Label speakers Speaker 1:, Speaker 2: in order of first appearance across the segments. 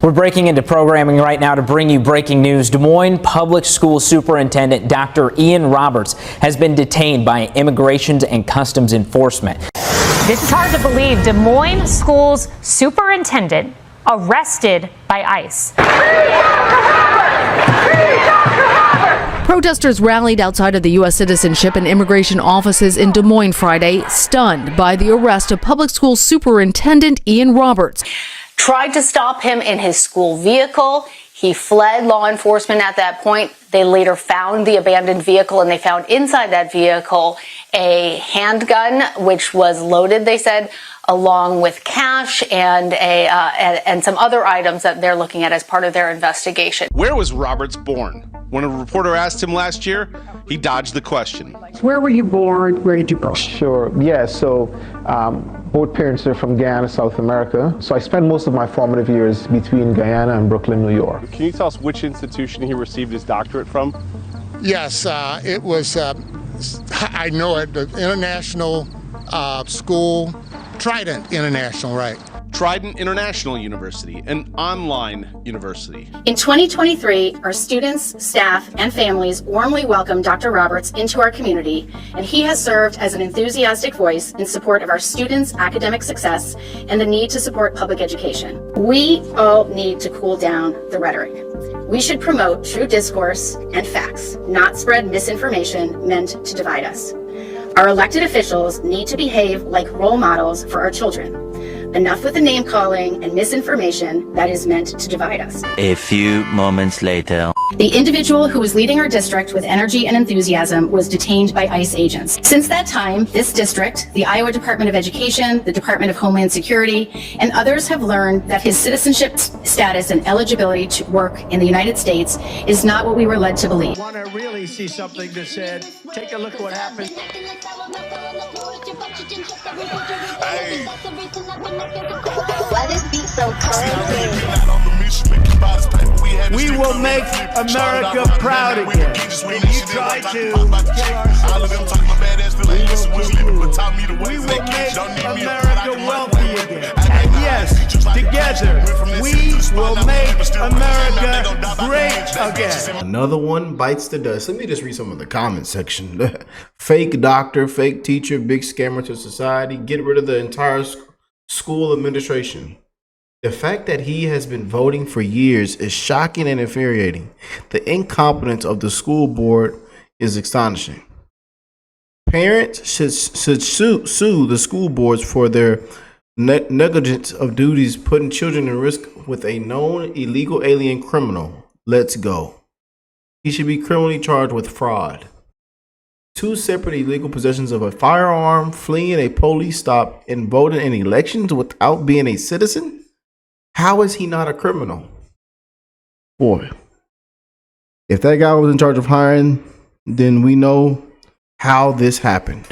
Speaker 1: We're breaking into programming right now to bring you breaking news. Des Moines Public School Superintendent Dr. Ian Roberts has been detained by Immigration and Customs Enforcement.
Speaker 2: This is hard to believe. Des Moines Schools Superintendent arrested by ICE.
Speaker 3: Protesters rallied outside of the U.S. Citizenship and Immigration offices in Des Moines Friday, stunned by the arrest of Public School Superintendent Ian Roberts.
Speaker 4: Tried to stop him in his school vehicle. He fled law enforcement at that point. They later found the abandoned vehicle, and they found inside that vehicle a handgun, which was loaded, they said, along with cash and some other items that they're looking at as part of their investigation.
Speaker 5: Where was Roberts born? When a reporter asked him last year, he dodged the question.
Speaker 6: Where were you born? Where did you grow up?
Speaker 7: Sure, yeah, so both parents are from Guyana, South America. So I spent most of my formative years between Guyana and Brooklyn, New York.
Speaker 5: Can you tell us which institution he received his doctorate from?
Speaker 8: Yes, it was, I know it, the international school, Trident International, right.
Speaker 5: Trident International University, an online university.
Speaker 4: In 2023, our students, staff, and families warmly welcome Dr. Roberts into our community, and he has served as an enthusiastic voice in support of our students' academic success and the need to support public education. We all need to cool down the rhetoric. We should promote true discourse and facts, not spread misinformation meant to divide us. Our elected officials need to behave like role models for our children. Enough with the name calling and misinformation that is meant to divide us.
Speaker 9: A few moments later.
Speaker 4: The individual who was leading our district with energy and enthusiasm was detained by ICE agents. Since that time, this district, the Iowa Department of Education, the Department of Homeland Security, and others have learned that his citizenship status and eligibility to work in the United States is not what we were led to believe.
Speaker 10: Want to really see something that said, take a look at what happened.
Speaker 11: Hey. Why this beat so cold?
Speaker 10: We will make America proud again. When you try to kill our we will make America wealthy again. And yes, together, we will make America great again.
Speaker 12: Another one bites the dust. Let me just read some of the comment section. Fake doctor, fake teacher, big scammer to society. Get rid of the entire school administration. The fact that he has been voting for years is shocking and infuriating. The incompetence of the school board is astonishing. Parents should sue the school boards for their negligence of duties, putting children in risk with a known illegal alien criminal. Let's go. He should be criminally charged with fraud. 2 separate illegal possessions of a firearm, fleeing a police stop, and voting in elections without being a citizen? How is he not a criminal? Boy, if that guy was in charge of hiring, then we know how this happened.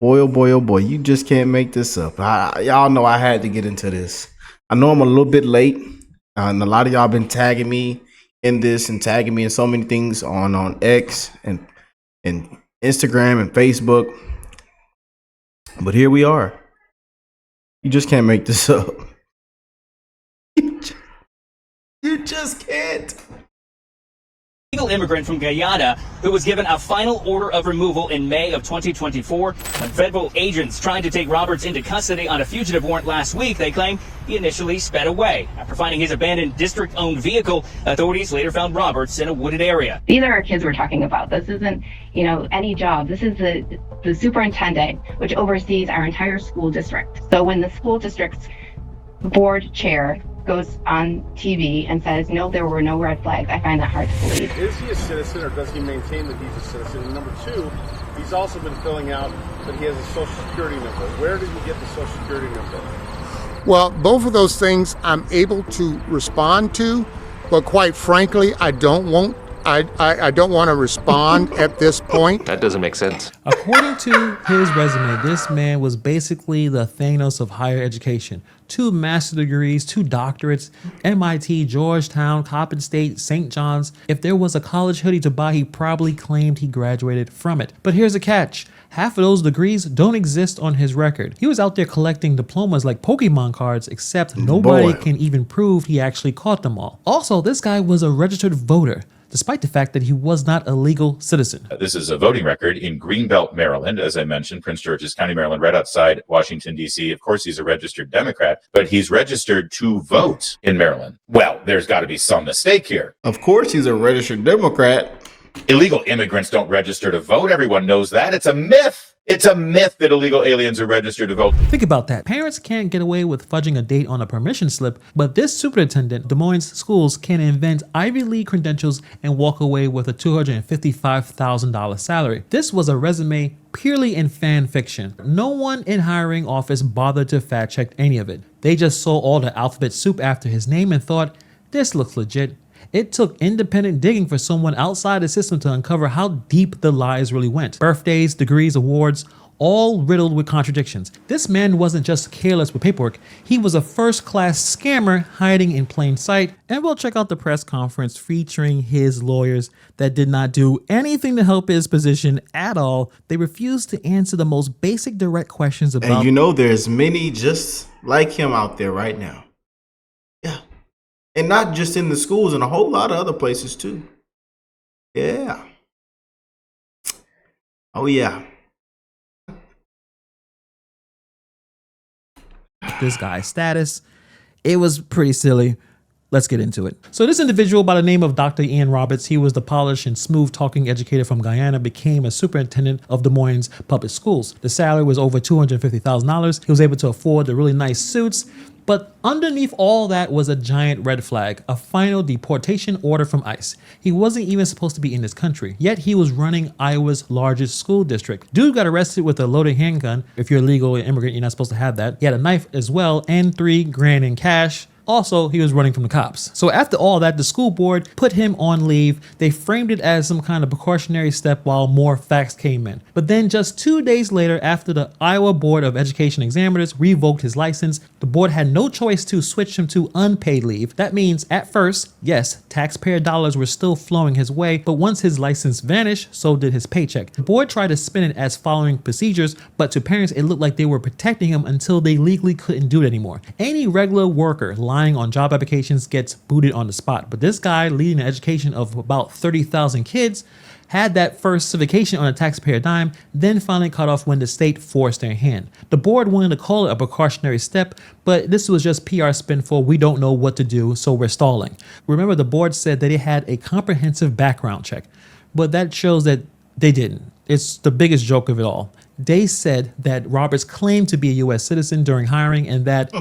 Speaker 12: Boy, oh boy, oh boy, you just can't make this up. Y'all know I had to get into this. I know I'm a little bit late, and a lot of y'all been tagging me in this and tagging me in so many things on X and Instagram and Facebook. But here we are. You just can't make this up. You just can't.
Speaker 13: Illegal immigrant from Guyana who was given a final order of removal in May of 2024 when federal agents tried to take Roberts into custody on a fugitive warrant last week. They claim he initially sped away. After finding his abandoned district-owned vehicle, authorities later found Roberts in a wooded area.
Speaker 14: These are our kids we're talking about. This isn't, any job. This is the superintendent, which oversees our entire school district. So when the school district's board chair goes on TV and says, no, there were no red flags, I find that hard to believe.
Speaker 5: Is he a citizen, or does he maintain that he's a citizen? And number 2, he's also been filling out that he has a social security number. Where did he get the social security number?
Speaker 8: Well, both of those things I'm able to respond to, but quite frankly, I don't want I don't want to respond at this point.
Speaker 15: That doesn't make sense.
Speaker 16: According to his resume, this man was basically the Thanos of higher education. 2 master's degrees, 2 doctorates, MIT, Georgetown, Coppin State, St. John's. If there was a college hoodie to buy, he probably claimed he graduated from it. But here's the catch. Half of those degrees don't exist on his record. He was out there collecting diplomas like Pokemon cards, except nobody can even prove he actually caught them all. Also, this guy was a registered voter, despite the fact that he was not a legal citizen.
Speaker 17: This is a voting record in Greenbelt, Maryland. As I mentioned, Prince George's County, Maryland, right outside Washington, D.C. Of course, he's a registered Democrat, but he's registered to vote in Maryland. Well, there's got to be some mistake here.
Speaker 12: Of course, he's a registered Democrat.
Speaker 17: Illegal immigrants don't register to vote. Everyone knows that. It's a myth. It's a myth that illegal aliens are registered to vote.
Speaker 16: Think about that. Parents can't get away with fudging a date on a permission slip, but this superintendent, Des Moines schools, can invent Ivy League credentials and walk away with a $255,000 salary. This was a resume purely in fan fiction. No one in hiring office bothered to fact check any of it. They just saw all the alphabet soup after his name and thought, this looks legit. It took independent digging for someone outside the system to uncover how deep the lies really went. Birthdays, degrees, awards, all riddled with contradictions. This man wasn't just careless with paperwork, he was a first-class scammer hiding in plain sight. And we'll check out the press conference featuring his lawyers that did not do anything to help his position at all. They refused to answer the most basic direct questions about—
Speaker 12: And you know there's many just like him out there right now. Yeah. And not just in the schools, in a whole lot of other places too. Yeah. Oh yeah.
Speaker 16: This guy's status. It was pretty silly. Let's get into it. So this individual by the name of Dr. Ian Roberts, he was the polished and smooth talking educator from Guyana, became a superintendent of Des Moines public schools. The salary was over $250,000. He was able to afford the really nice suits. But underneath all that was a giant red flag, a final deportation order from ICE. He wasn't even supposed to be in this country, yet he was running Iowa's largest school district. Dude got arrested with a loaded handgun. If you're a legal immigrant, you're not supposed to have that. He had a knife as well and $3 grand in cash. Also, he was running from the cops. So after all that, the school board put him on leave. They framed it as some kind of precautionary step while more facts came in. But then just 2 days later, after the Iowa Board of Education Examiners revoked his license, the board had no choice to switch him to unpaid leave. That means at first, yes, taxpayer dollars were still flowing his way, but once his license vanished, so did his paycheck. The board tried to spin it as following procedures, but to parents, it looked like they were protecting him until they legally couldn't do it anymore. Any regular worker lying on job applications gets booted on the spot, but this guy leading an education of about 30,000 kids had that first civication on a taxpayer dime, then finally cut off when the state forced their hand. The board wanted to call it a precautionary step, but this was just PR spin for we don't know what to do, so we're stalling. Remember, the board said that it had a comprehensive background check, but that shows that they didn't. It's the biggest joke of it all. They said that Roberts claimed to be a U.S. citizen during hiring and that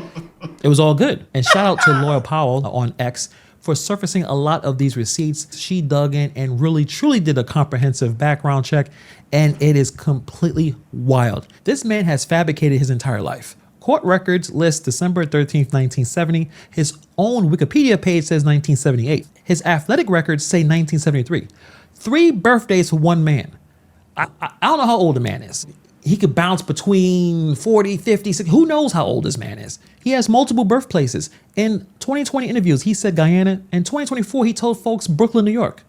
Speaker 16: it was all good. And shout out to Laura Powell on X for surfacing a lot of these receipts. She dug in and really truly did a comprehensive background check, and it is completely wild. This man has fabricated his entire life. Court records list December 13th, 1970. His own Wikipedia page says 1978. His athletic records say 1973. 3 birthdays for one man. I don't know how old the man is. He could bounce between 40, 50, 60. Who knows how old this man is? He has multiple birthplaces. In 2020 interviews, he said Guyana. In 2024, he told folks Brooklyn, New York.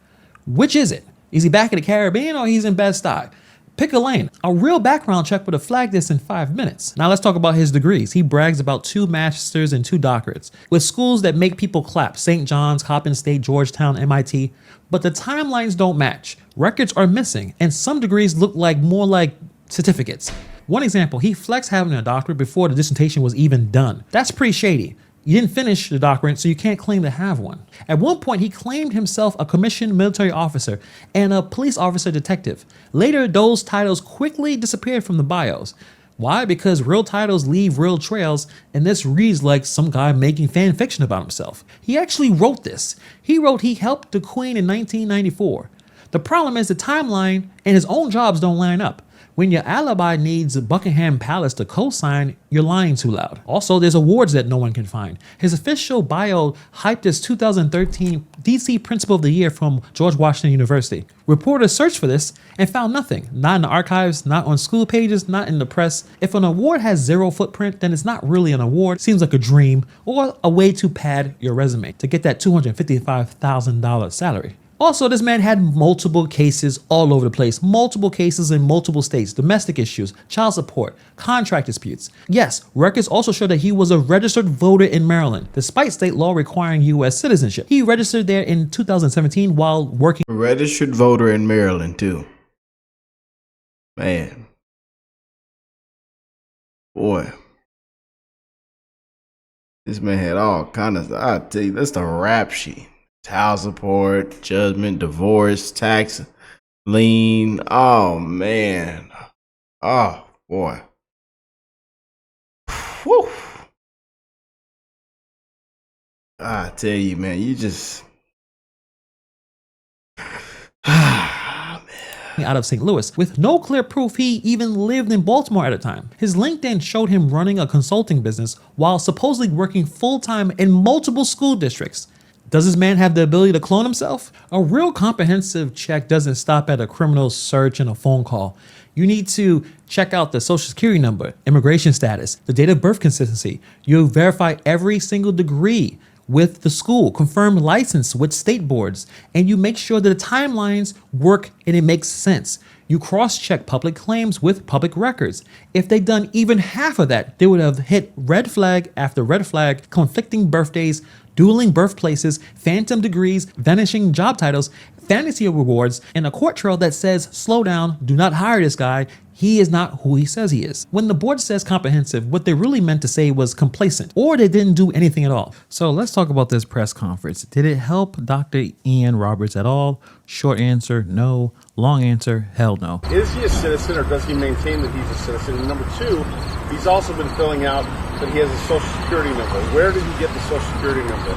Speaker 16: Which is it? Is he back in the Caribbean or he's in Bed-Stuy? Pick a lane. A real background check would have flagged this in 5 minutes. Now let's talk about his degrees. He brags about 2 masters and 2 doctorates with schools that make people clap: St. John's, Coppin State, Georgetown, MIT. But the timelines don't match. Records are missing, and some degrees look more like certificates. One example, he flexed having a doctorate before the dissertation was even done. That's pretty shady. You didn't finish the doctorate, so you can't claim to have one. At one point, he claimed himself a commissioned military officer and a police officer detective. Later, those titles quickly disappeared from the bios. Why? Because real titles leave real trails, and this reads like some guy making fan fiction about himself. He actually wrote this. He wrote he helped the Queen in 1994. The problem is the timeline and his own jobs don't line up. When your alibi needs Buckingham Palace to co-sign, you're lying too loud. Also, there's awards that no one can find. His official bio hyped his 2013 DC Principal of the Year from George Washington University. Reporters searched for this and found nothing. Not in the archives, not on school pages, not in the press. If an award has zero footprint, then it's not really an award. Seems like a dream or a way to pad your resume to get that $255,000 salary. Also, this man had multiple cases all over the place, multiple cases in multiple states, domestic issues, child support, contract disputes. Yes, records also show that he was a registered voter in Maryland, despite state law requiring U.S. citizenship. He registered there in 2017 while working.
Speaker 12: A registered voter in Maryland, too. Man. Boy. This man had all kind of, I tell you, that's the rap sheet. Child support, judgment, divorce, tax, lien. Oh, man. Oh, boy. Whew. I tell you, man, you just...
Speaker 16: out of St. Louis with no clear proof he even lived in Baltimore at the time. His LinkedIn showed him running a consulting business while supposedly working full-time in multiple school districts. Does this man have the ability to clone himself? A real comprehensive check doesn't stop at a criminal search and a phone call. You need to check out the social security number, immigration status, the date of birth consistency. You verify every single degree with the school, confirm license with state boards, and you make sure that the timelines work and it makes sense. You cross-check public claims with public records. If they'd done even half of that, they would have hit red flag after red flag, conflicting birthdays, dueling birthplaces, phantom degrees, vanishing job titles, fantasy rewards, and a court trail that says, slow down, do not hire this guy. He is not who he says he is. When the board says comprehensive, what they really meant to say was complacent, or they didn't do anything at all. So let's talk about this press conference. Did it help Dr. Ian Roberts at all? Short answer, no. Long answer, hell no.
Speaker 5: Is he a citizen, or does he maintain that he's a citizen? And number two, he's also been filling out that he has a social security number. Where did he get the social security number?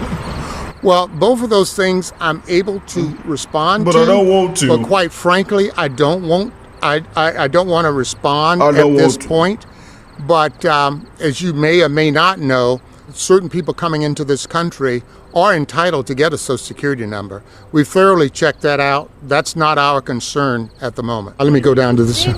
Speaker 8: Well, both of those things I'm able to respond
Speaker 12: But
Speaker 8: to.
Speaker 12: I don't want to.
Speaker 8: But quite frankly, I don't want to respond at this point. But as you may or may not know, certain people coming into this country are entitled to get a social security number. We've thoroughly checked that out. That's not our concern at the moment. Let me go down to this.
Speaker 15: Did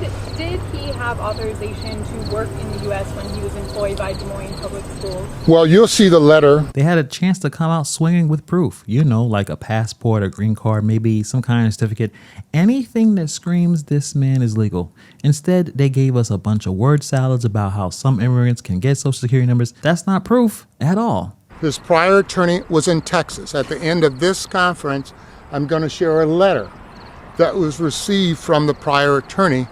Speaker 15: he have authorization to work in the U.S. when he was employed by Des Moines Public Schools?
Speaker 8: Well, you'll see the letter.
Speaker 16: They had a chance to come out swinging with proof, you know, like a passport, a green card, maybe some kind of certificate, anything that screams this man is legal. Instead, they gave us a bunch of word salads about how some immigrants can get social security numbers. That's not proof at all.
Speaker 8: His prior attorney was in Texas. At the end of this conference, I'm going to share a letter that was received from the prior attorney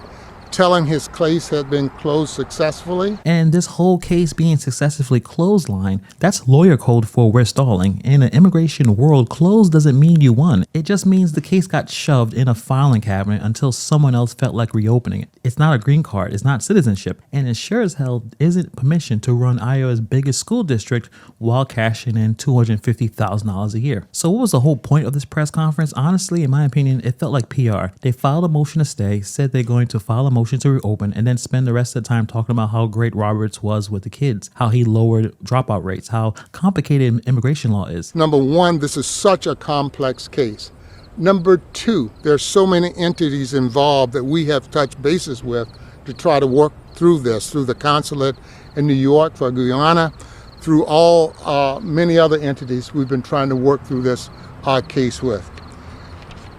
Speaker 8: telling his case had been closed successfully.
Speaker 16: And this whole case being successfully clotheslined, that's lawyer code for we're stalling. In an immigration world, closed doesn't mean you won. It just means the case got shoved in a filing cabinet until someone else felt like reopening it. It's not a green card, it's not citizenship, and it sure as hell isn't permission to run Iowa's biggest school district while cashing in $250,000 a year. So what was the whole point of this press conference? Honestly, in my opinion, it felt like PR. They filed a motion to stay, said they're going to file a motion to reopen, and then spend the rest of the time talking about how great Roberts was with the kids, how he lowered dropout rates, how complicated immigration law is.
Speaker 8: Number one, this is such a complex case. Number two, there's so many entities involved that we have touched bases with to try to work through this, through the consulate in New York for Guyana, through all many other entities we've been trying to work through this case with.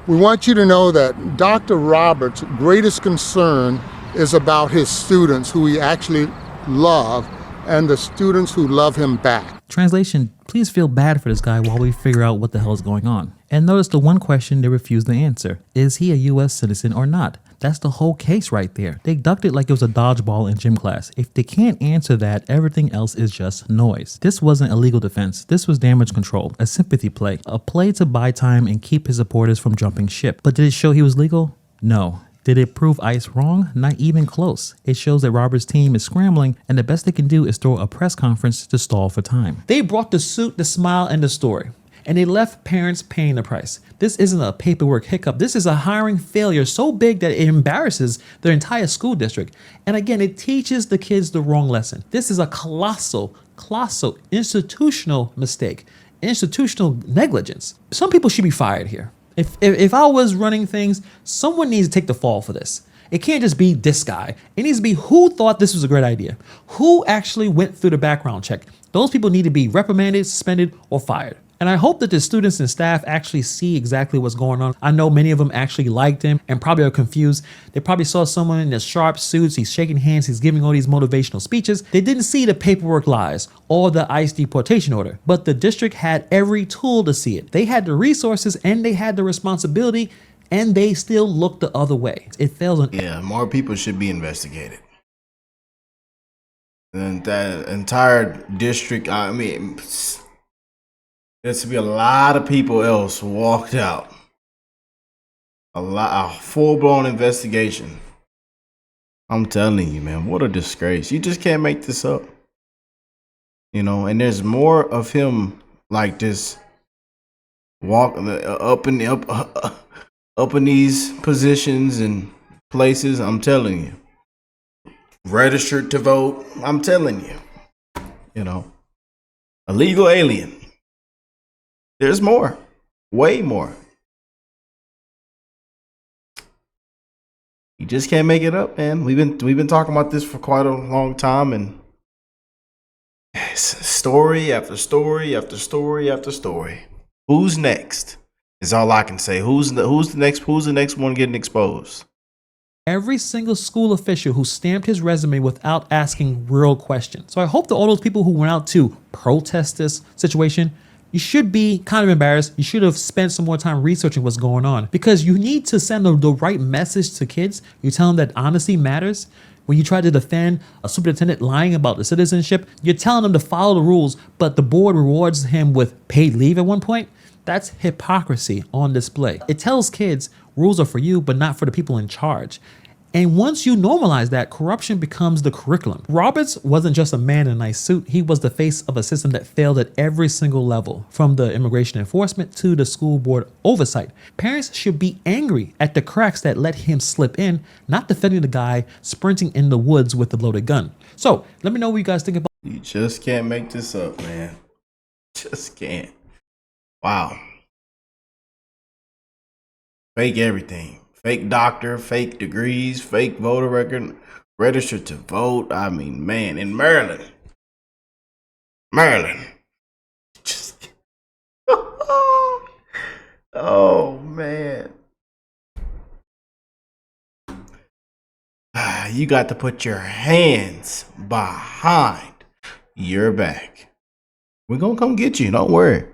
Speaker 8: We want you to know that Dr. Roberts' greatest concern is about his students who he actually loves and the students who love him back.
Speaker 16: Translation, please feel bad for this guy while we figure out what the hell is going on. And notice the one question they refused to answer. Is he a U.S. citizen or not? That's the whole case right there. They ducked it like it was a dodgeball in gym class. If they can't answer that, everything else is just noise. This wasn't a legal defense. This was damage control, a sympathy play, a play to buy time and keep his supporters from jumping ship. But did it show he was legal? No. Did it prove ICE wrong? Not even close. It shows that Roberts' team is scrambling, and the best they can do is throw a press conference to stall for time. They brought the suit, the smile, and the story. and they left parents paying the price. This isn't a paperwork hiccup. This is a hiring failure so big that it embarrasses their entire school district. And again, it teaches the kids the wrong lesson. This is a colossal institutional mistake, institutional negligence. Some people should be fired here. If I was running things, someone needs to take the fall for this. It can't just be this guy. It needs to be who thought this was a great idea. Who actually went through the background check. Those people need to be reprimanded, suspended, or fired. And I hope that the students and staff actually see exactly what's going on. I know many of them actually liked him and probably are confused. They probably saw someone in the sharp suits. He's shaking hands. He's giving all these motivational speeches. They didn't see the paperwork lies or the ICE deportation order, but the district had every tool to see it. They had the resources and they had the responsibility, and they still looked the other way. It fails on.
Speaker 12: Yeah, more people should be investigated. And that entire district, I mean, there's to be a lot of people else walked out. A full-blown investigation. I'm telling you, man, what a disgrace. You just can't make this up. You know, and there's more of him like this walking up in these positions and places. I'm telling you. Registered to vote. I'm telling you. You know, illegal alien. There's more, way more. You just can't make it up, man. We've been talking about this for quite a long time, and story after story after story after story. Who's next? Is all I can say. Who's the next one getting exposed?
Speaker 16: Every single school official who stamped his resume without asking real questions. So I hope that all those people who went out to protest this situation, you should be kind of embarrassed. You should have spent some more time researching what's going on, because you need to send the right message to kids. You tell them that honesty matters. When you try to defend a superintendent lying about the citizenship, you're telling them to follow the rules, but the board rewards him with paid leave at one point. That's hypocrisy on display. It tells kids rules are for you, but not for the people in charge. And once you normalize that, corruption becomes the curriculum. Roberts wasn't just a man in a nice suit. He was the face of a system that failed at every single level, from the immigration enforcement to the school board oversight. Parents should be angry at the cracks that let him slip in, not defending the guy sprinting in the woods with the loaded gun. So let me know what you guys think about.
Speaker 12: You just can't make this up, man. Just can't. Wow. Fake everything. Fake doctor, fake degrees, fake voter record, registered to vote. I mean, man, in Maryland. Just oh, man. You got to put your hands behind your back. We're going to come get you. Don't worry.